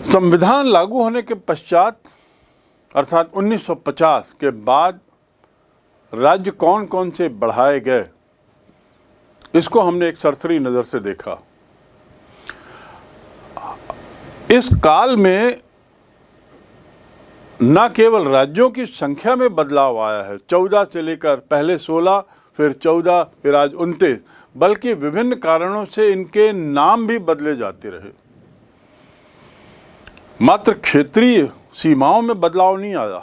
संविधान लागू होने के पश्चात अर्थात 1950 के बाद राज्य कौन कौन से बढ़ाए गए, इसको हमने एक सरसरी नज़र से देखा। इस काल में न केवल राज्यों की संख्या में बदलाव आया है, 14 से लेकर पहले 16, फिर 14, फिर आज 29, बल्कि विभिन्न कारणों से इनके नाम भी बदले जाते रहे। मात्र क्षेत्रीय सीमाओं में बदलाव नहीं आया,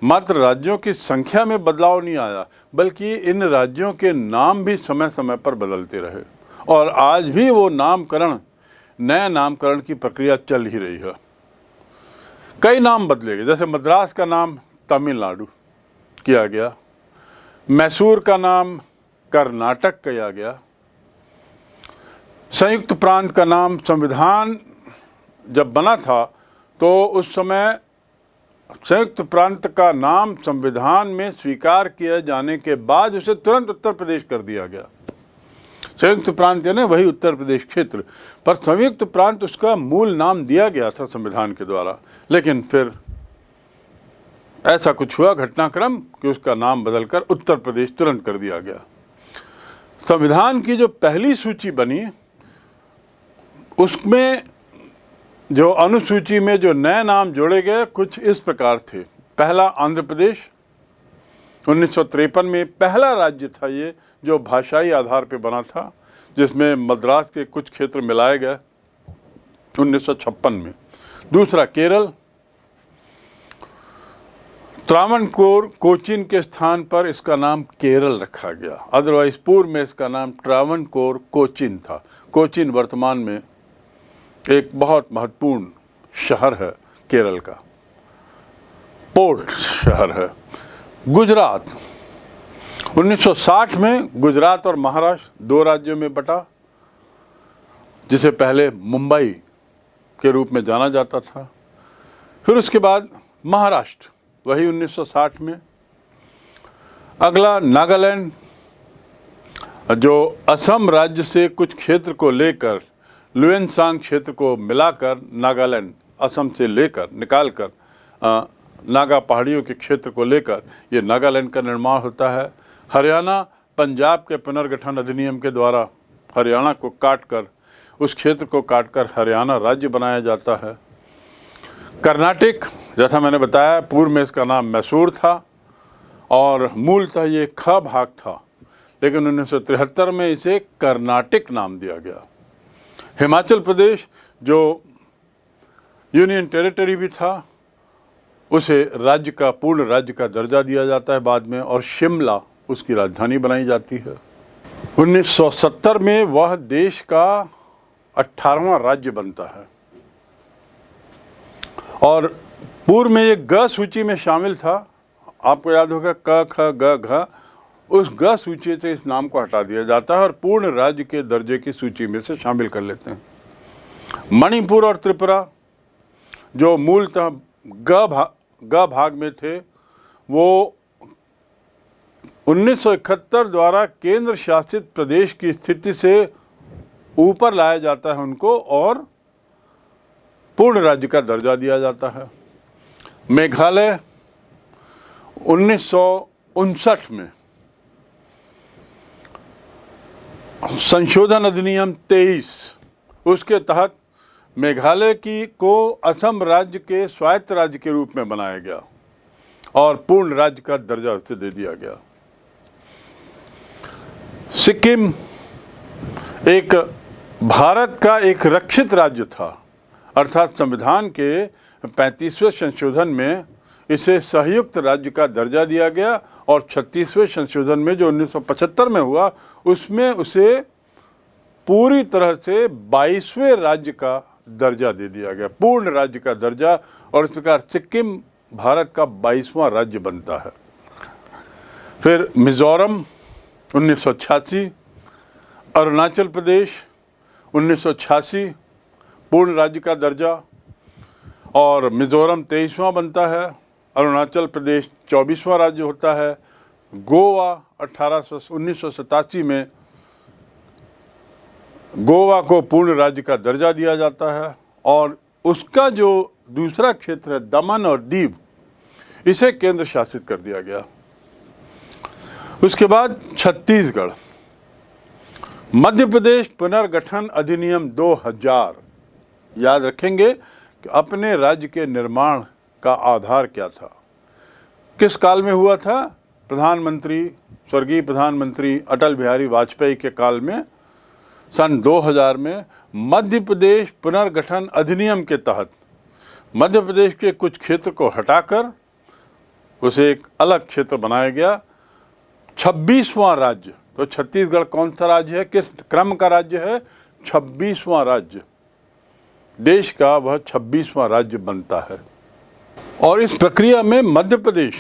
मात्र राज्यों की संख्या में बदलाव नहीं आया, बल्कि इन राज्यों के नाम भी समय समय पर बदलते रहे और आज भी वो नामकरण, नए नामकरण की प्रक्रिया चल ही रही है। कई नाम बदले गए, जैसे मद्रास का नाम तमिलनाडु किया गया, मैसूर का नाम कर्नाटक किया गया, संयुक्त प्रांत का नाम, संविधान जब बना था तो उस समय संयुक्त प्रांत का नाम संविधान में स्वीकार किए जाने के बाद उसे तुरंत उत्तर प्रदेश कर दिया गया। संयुक्त प्रांत यानी वही उत्तर प्रदेश क्षेत्र, पर संयुक्त प्रांत उसका मूल नाम दिया गया था संविधान के द्वारा, लेकिन फिर ऐसा कुछ हुआ घटनाक्रम कि उसका नाम बदलकर उत्तर प्रदेश तुरंत कर दिया गया। संविधान की जो पहली सूची बनी उसमें जो अनुसूची में जो नए नाम जोड़े गए कुछ इस प्रकार थे। पहला आंध्र प्रदेश, 1953 में पहला राज्य था ये जो भाषाई आधार पर बना था, जिसमें मद्रास के कुछ क्षेत्र मिलाए गए 1956 में। दूसरा केरल, त्रावणकोर कोचीन के स्थान पर इसका नाम केरल रखा गया, अदरवाइज पूर्व में इसका नाम त्रावणकोर कोचीन था। कोचीन वर्तमान में एक बहुत महत्वपूर्ण शहर है केरल का, पोर्ट शहर है। गुजरात, 1960 में गुजरात और महाराष्ट्र दो राज्यों में बटा, जिसे पहले मुंबई के रूप में जाना जाता था। फिर उसके बाद महाराष्ट्र, वही 1960 में। अगला नागालैंड, जो असम राज्य से कुछ क्षेत्र को लेकर, लुएनसांग क्षेत्र को मिलाकर नागालैंड, असम से लेकर निकालकर नागा पहाड़ियों के क्षेत्र को लेकर ये नागालैंड का निर्माण होता है। हरियाणा, पंजाब के पुनर्गठन अधिनियम के द्वारा हरियाणा को काटकर, उस क्षेत्र को काटकर हरियाणा राज्य बनाया जाता है। कर्नाटक, जैसा मैंने बताया पूर्व में इसका नाम मैसूर था और मूलतः ये ख भाग था, लेकिन 1973 में इसे कर्नाटक नाम दिया गया। हिमाचल प्रदेश, जो यूनियन टेरिटरी भी था, उसे राज्य का, पूर्ण राज्य का दर्जा दिया जाता है बाद में, और शिमला उसकी राजधानी बनाई जाती है। 1970 में वह देश का 18वां राज्य बनता है और पूर्व में ये ग सूची में शामिल था। आपको याद होगा क ख ग घ, उस ग सूची से इस नाम को हटा दिया जाता है और पूर्ण राज्य के दर्जे की सूची में से शामिल कर लेते हैं। मणिपुर और त्रिपुरा, जो मूलतः ग भाग में थे, वो 1971 द्वारा केंद्र शासित प्रदेश की स्थिति से ऊपर लाया जाता है उनको और पूर्ण राज्य का दर्जा दिया जाता है। मेघालय, 1959 में संशोधन अधिनियम 23, उसके तहत मेघालय को असम राज्य के स्वायत्त राज्य के रूप में बनाया गया और पूर्ण राज्य का दर्जा उसे दे दिया गया। सिक्किम एक भारत का एक रक्षित राज्य था, अर्थात संविधान के 35वें संशोधन में इसे संयुक्त राज्य का दर्जा दिया गया और 36वें संशोधन में जो 1975 में हुआ उसमें उसे पूरी तरह से 22वें राज्य का दर्जा दे दिया गया, पूर्ण राज्य का दर्जा, और इस प्रकार सिक्किम भारत का 22वां राज्य बनता है। फिर मिजोरम 1986, अरुणाचल प्रदेश 1986 पूर्ण राज्य का दर्जा और मिजोरम 23वां बनता है, अरुणाचल प्रदेश 24वां राज्य होता है। गोवा 1987 में गोवा को पूर्ण राज्य का दर्जा दिया जाता है और उसका जो दूसरा क्षेत्र है दमन और दीव, इसे केंद्र शासित कर दिया गया। उसके बाद छत्तीसगढ़, मध्य प्रदेश पुनर्गठन अधिनियम 2000, याद रखेंगे कि अपने राज्य के निर्माण का आधार क्या था, किस काल में हुआ था? प्रधानमंत्री, स्वर्गीय प्रधानमंत्री अटल बिहारी वाजपेयी के काल में सन 2000 में मध्य प्रदेश पुनर्गठन अधिनियम के तहत मध्य प्रदेश के कुछ क्षेत्र को हटाकर उसे एक अलग क्षेत्र बनाया गया। 26वां राज्य, तो छत्तीसगढ़ कौन सा राज्य है, किस क्रम का राज्य है? 26वां राज्य, देश का वह 26वां राज्य बनता है। और इस प्रक्रिया में मध्य प्रदेश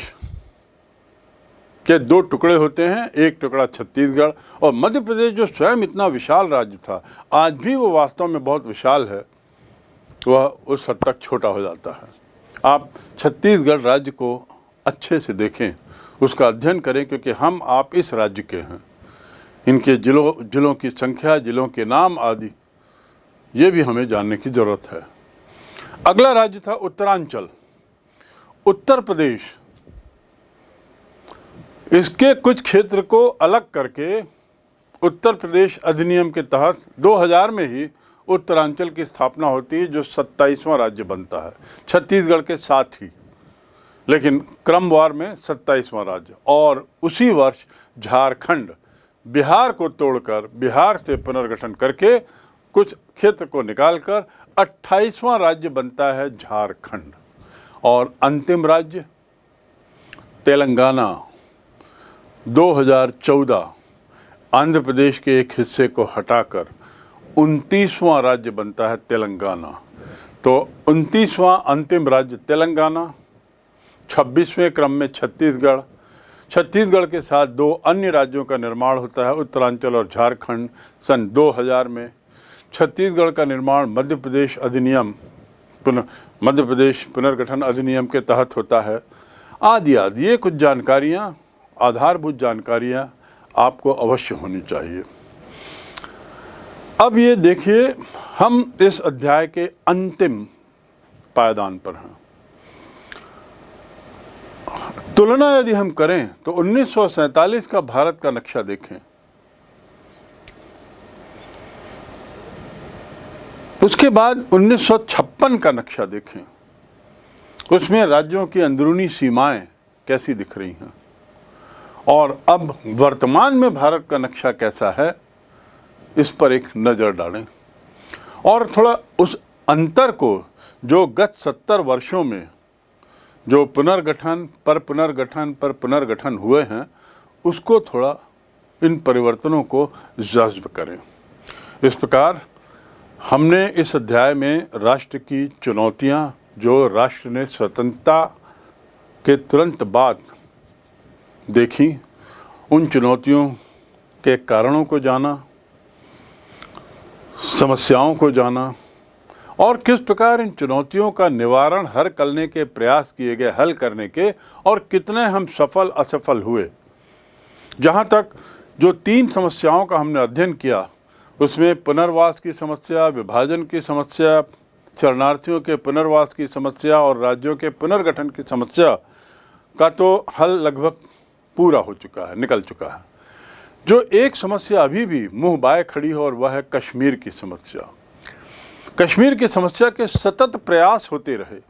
के 2 टुकड़े होते हैं, एक टुकड़ा छत्तीसगढ़, और मध्य प्रदेश जो स्वयं इतना विशाल राज्य था, आज भी वो वास्तव में बहुत विशाल है, वह उस हद तक छोटा हो जाता है। आप छत्तीसगढ़ राज्य को अच्छे से देखें, उसका अध्ययन करें, क्योंकि हम आप इस राज्य के हैं। इनके जिलों की संख्या, जिलों के नाम आदि, ये भी हमें जानने की ज़रूरत है। अगला राज्य था उत्तरांचल, उत्तर प्रदेश। इसके कुछ क्षेत्र को अलग करके उत्तर प्रदेश अधिनियम के तहत 2000 में ही उत्तरांचल की स्थापना होती है, जो 27वां राज्य बनता है, छत्तीसगढ़ के साथ ही, लेकिन क्रमवार में 27वां राज्य। और उसी वर्ष झारखंड, बिहार को तोड़कर, बिहार से पुनर्गठन करके कुछ क्षेत्र को निकालकर 28वां राज्य बनता है झारखंड। और अंतिम राज्य तेलंगाना, 2014 आंध्र प्रदेश के एक हिस्से को हटाकर 29वां राज्य बनता है तेलंगाना। तो 29वां अंतिम राज्य तेलंगाना, 26वें क्रम में छत्तीसगढ़, छत्तीसगढ़ के साथ 2 अन्य राज्यों का निर्माण होता है, उत्तरांचल और झारखंड, सन 2000 में। छत्तीसगढ़ का निर्माण मध्य प्रदेश पुनर्गठन अधिनियम के तहत होता है, आदि आदि। ये कुछ जानकारियाँ, आधारभूत जानकारियाँ आपको अवश्य होनी चाहिए। अब ये देखिए, हम इस अध्याय के अंतिम पायदान पर हैं। तुलना यदि हम करें तो 1947 का भारत का नक्शा देखें, उसके बाद 1956 का नक्शा देखें, उसमें राज्यों की अंदरूनी सीमाएं कैसी दिख रही हैं, और अब वर्तमान में भारत का नक्शा कैसा है, इस पर एक नज़र डालें। और थोड़ा उस अंतर को, जो गत 70 वर्षों में जो पुनर्गठन पर पुनर्गठन हुए हैं, उसको थोड़ा, इन परिवर्तनों को जज्ब करें। इस प्रकार हमने इस अध्याय में राष्ट्र की चुनौतियां, जो राष्ट्र ने स्वतंत्रता के तुरंत बाद देखी, उन चुनौतियों के कारणों को जाना, समस्याओं को जाना, और किस प्रकार इन चुनौतियों का निवारण, हल करने के प्रयास किए गए, हल करने के, और कितने हम सफल असफल हुए। जहाँ तक जो 3 समस्याओं का हमने अध्ययन किया, उसमें पुनर्वास की समस्या, विभाजन की समस्या, शरणार्थियों के पुनर्वास की समस्या और राज्यों के पुनर्गठन की समस्या का तो हल लगभग पूरा हो चुका है, निकल चुका है। जो एक समस्या अभी भी मुंह बाए खड़ी है, और वह है कश्मीर की समस्या। कश्मीर की समस्या के सतत प्रयास होते रहे,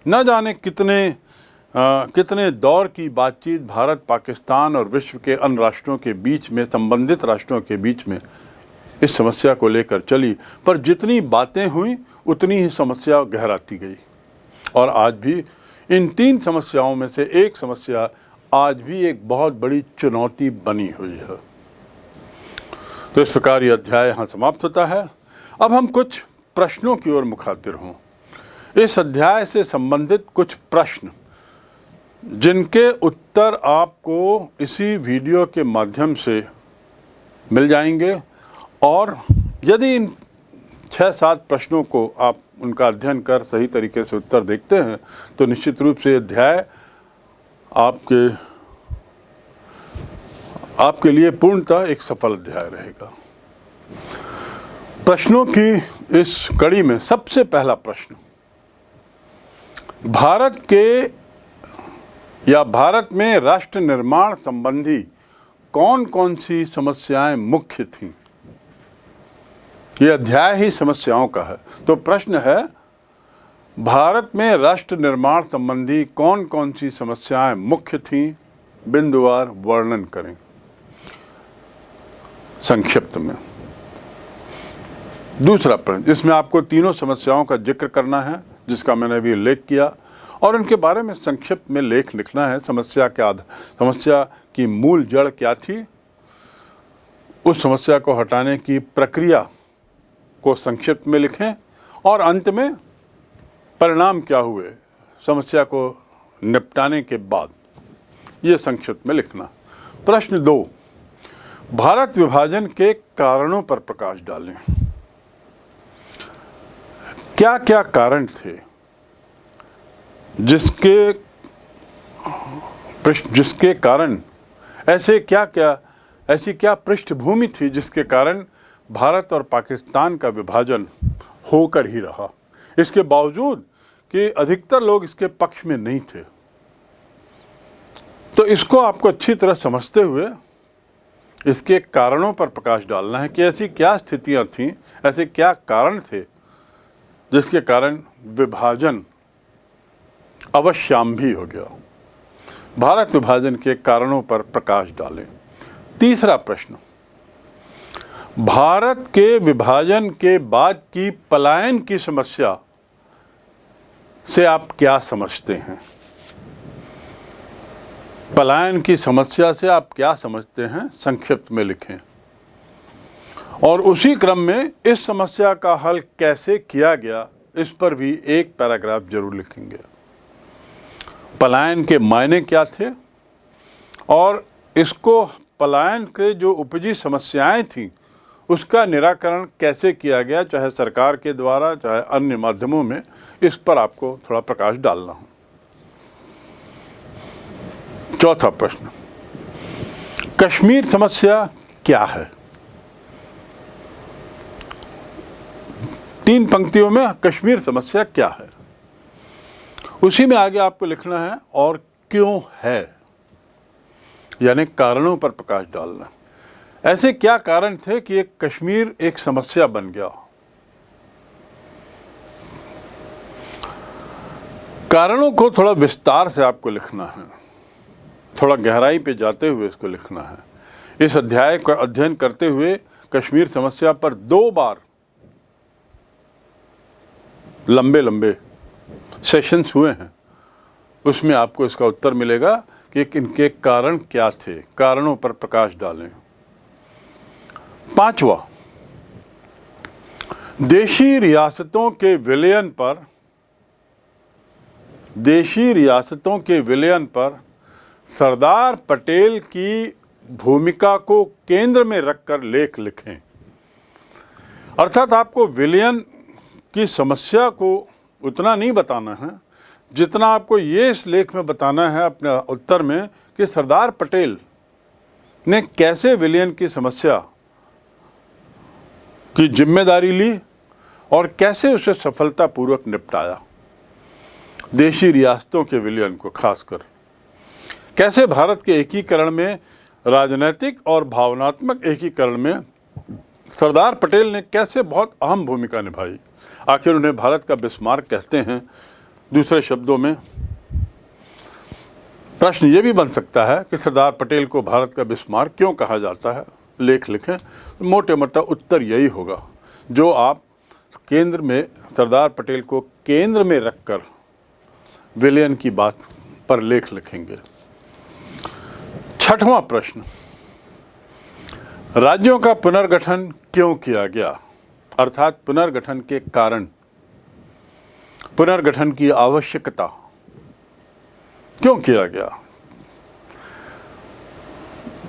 न जाने कितने दौर की बातचीत भारत, पाकिस्तान और विश्व के अन्य राष्ट्रों के बीच में, संबंधित राष्ट्रों के बीच में इस समस्या को लेकर चली, पर जितनी बातें हुई उतनी ही समस्या गहराती गई। और आज भी इन 3 समस्याओं में से एक समस्या आज भी एक बहुत बड़ी चुनौती बनी हुई है। तो इस प्रकार यह अध्याय यहाँ समाप्त होता है। अब हम कुछ प्रश्नों की ओर मुखातिर हों। इस अध्याय से संबंधित कुछ प्रश्न, जिनके उत्तर आपको इसी वीडियो के माध्यम से मिल जाएंगे, और यदि इन 6-7 प्रश्नों को आप उनका अध्ययन कर सही तरीके से उत्तर देखते हैं, तो निश्चित रूप से अध्याय आपके लिए पूर्णतः एक सफल अध्याय रहेगा। प्रश्नों की इस कड़ी में सबसे पहला प्रश्न, भारत में राष्ट्र निर्माण संबंधी कौन कौन सी समस्याएं मुख्य थीं? यह अध्याय ही समस्याओं का है। तो प्रश्न है, भारत में राष्ट्र निर्माण संबंधी कौन कौन सी समस्याएं मुख्य थीं? बिंदुवार वर्णन करें संक्षिप्त में। दूसरा प्रश्न, इसमें आपको तीनों समस्याओं का जिक्र करना है जिसका मैंने अभी उल्लेख किया, और उनके बारे में संक्षिप्त में लेख लिखना है। समस्या की मूल जड़ क्या थी, उस समस्या को हटाने की प्रक्रिया को संक्षिप्त में लिखें, और अंत में परिणाम क्या हुए समस्या को निपटाने के बाद, ये संक्षिप्त में लिखना। प्रश्न 2, भारत विभाजन के कारणों पर प्रकाश डालें। क्या क्या कारण थे जिसके कारण ऐसी क्या पृष्ठभूमि थी जिसके कारण भारत और पाकिस्तान का विभाजन होकर ही रहा, इसके बावजूद कि अधिकतर लोग इसके पक्ष में नहीं थे। तो इसको आपको अच्छी तरह समझते हुए इसके कारणों पर प्रकाश डालना है कि ऐसी क्या स्थितियां थीं, ऐसे क्या कारण थे जिसके कारण विभाजन अवश्याम्भी हो गया। भारत विभाजन के कारणों पर प्रकाश डालें। तीसरा प्रश्न, भारत के विभाजन के बाद की पलायन की समस्या से आप क्या समझते हैं? पलायन की समस्या से आप क्या समझते हैं, संक्षिप्त में लिखें। और उसी क्रम में इस समस्या का हल कैसे किया गया, इस पर भी एक पैराग्राफ जरूर लिखेंगे। पलायन के मायने क्या थे और इसको पलायन के जो उपजी समस्याएं थीं उसका निराकरण कैसे किया गया, चाहे सरकार के द्वारा चाहे अन्य माध्यमों में, इस पर आपको थोड़ा प्रकाश डालना हो। चौथा प्रश्न, कश्मीर समस्या क्या है? 3 पंक्तियों में कश्मीर समस्या क्या है, उसी में आगे आपको लिखना है और क्यों है, यानी कारणों पर प्रकाश डालना। ऐसे क्या कारण थे कि एक कश्मीर एक समस्या बन गया? कारणों को थोड़ा विस्तार से आपको लिखना है, थोड़ा गहराई पे जाते हुए इसको लिखना है। इस अध्याय का अध्ययन करते हुए कश्मीर समस्या पर 2 बार लंबे सेशंस हुए हैं, उसमें आपको इसका उत्तर मिलेगा कि इनके कारण क्या थे। कारणों पर प्रकाश डालें। 5वां, देशी रियासतों के विलयन पर सरदार पटेल की भूमिका को केंद्र में रखकर लेख लिखें। अर्थात आपको विलयन की समस्या को उतना नहीं बताना है जितना आपको ये इस लेख में बताना है अपने उत्तर में कि सरदार पटेल ने कैसे विलयन की समस्या की जिम्मेदारी ली और कैसे उसे सफलतापूर्वक निपटाया। देशी रियासतों के विलयन को खासकर कैसे भारत के एकीकरण में, राजनीतिक और भावनात्मक एकीकरण में सरदार पटेल ने कैसे बहुत अहम भूमिका निभाई। आखिर उन्हें भारत का बिस्मार्क कहते हैं। दूसरे शब्दों में प्रश्न ये भी बन सकता है कि सरदार पटेल को भारत का बिस्मार्क क्यों कहा जाता है, लेख लिखें। मोटे मोटा उत्तर यही होगा जो आप केंद्र में, सरदार पटेल को केंद्र में रखकर विलयन की बात पर लेख लिखेंगे। 6वां प्रश्न, राज्यों का पुनर्गठन क्यों किया गया, अर्थात पुनर्गठन के कारण, पुनर्गठन की आवश्यकता क्यों किया गया।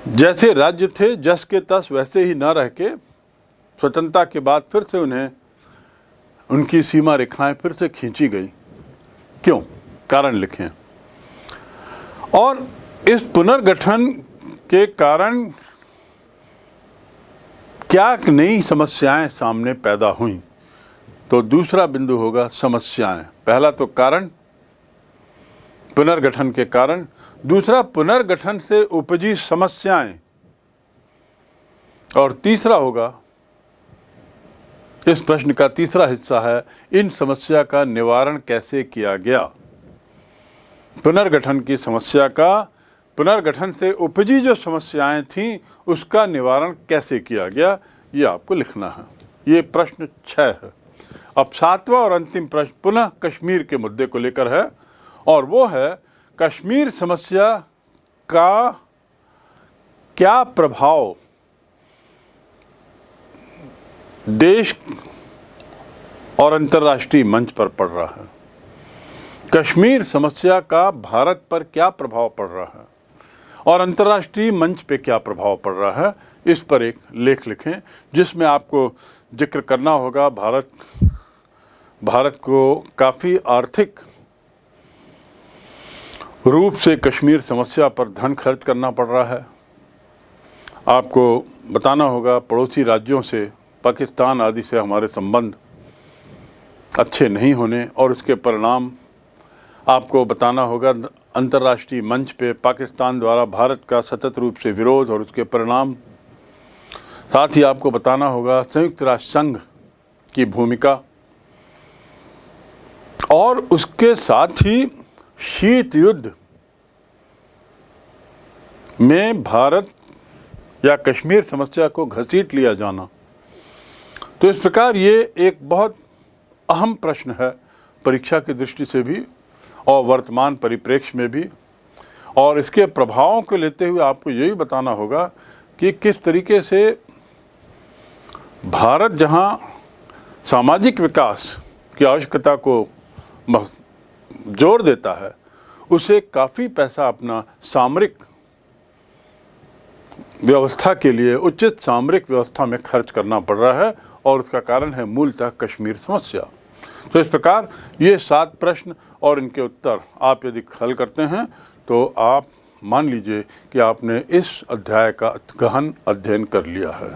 जैसे राज्य थे जस के तस वैसे ही न रह के स्वतंत्रता के बाद फिर से उन्हें उनकी सीमा रेखाएं फिर से खींची गई, क्यों, कारण लिखें। और इस पुनर्गठन के कारण क्या नई समस्याएं सामने पैदा हुई, तो दूसरा बिंदु होगा समस्याएं। पहला तो कारण, पुनर्गठन के कारण, दूसरा पुनर्गठन से उपजी समस्याएं, और तीसरा होगा, इस प्रश्न का तीसरा हिस्सा है, इन समस्या का निवारण कैसे किया गया। पुनर्गठन की समस्या का, पुनर्गठन से उपजी जो समस्याएं थीं उसका निवारण कैसे किया गया, ये आपको लिखना है। ये प्रश्न 6 है। अब 7वां और अंतिम प्रश्न पुनः कश्मीर के मुद्दे को लेकर है, और वो है कश्मीर समस्या का क्या प्रभाव देश और अंतर्राष्ट्रीय मंच पर पड़ रहा है। कश्मीर समस्या का भारत पर क्या प्रभाव पड़ रहा है और अंतर्राष्ट्रीय मंच पे क्या प्रभाव पड़ रहा है, इस पर एक लेख लिखें जिसमें आपको जिक्र करना होगा भारत को काफ़ी आर्थिक रूप से कश्मीर समस्या पर धन खर्च करना पड़ रहा है। आपको बताना होगा पड़ोसी राज्यों से, पाकिस्तान आदि से हमारे संबंध अच्छे नहीं होने और उसके परिणाम आपको बताना होगा अंतर्राष्ट्रीय मंच पे पाकिस्तान द्वारा भारत का सतत रूप से विरोध और उसके परिणाम। साथ ही आपको बताना होगा संयुक्त राष्ट्र संघ की भूमिका, और उसके साथ ही शीत युद्ध में भारत या कश्मीर समस्या को घसीट लिया जाना। तो इस प्रकार ये एक बहुत अहम प्रश्न है परीक्षा की दृष्टि से भी और वर्तमान परिप्रेक्ष्य में भी, और इसके प्रभावों को लेते हुए आपको यही बताना होगा कि किस तरीके से भारत जहां सामाजिक विकास की आवश्यकता को जोर देता है, उसे काफ़ी पैसा अपना सामरिक व्यवस्था के लिए, उचित सामरिक व्यवस्था में खर्च करना पड़ रहा है, और उसका कारण है मूलतः कश्मीर समस्या। तो इस प्रकार ये 7 प्रश्न और इनके उत्तर आप यदि हल करते हैं तो आप मान लीजिए कि आपने इस अध्याय का गहन अध्ययन कर लिया है।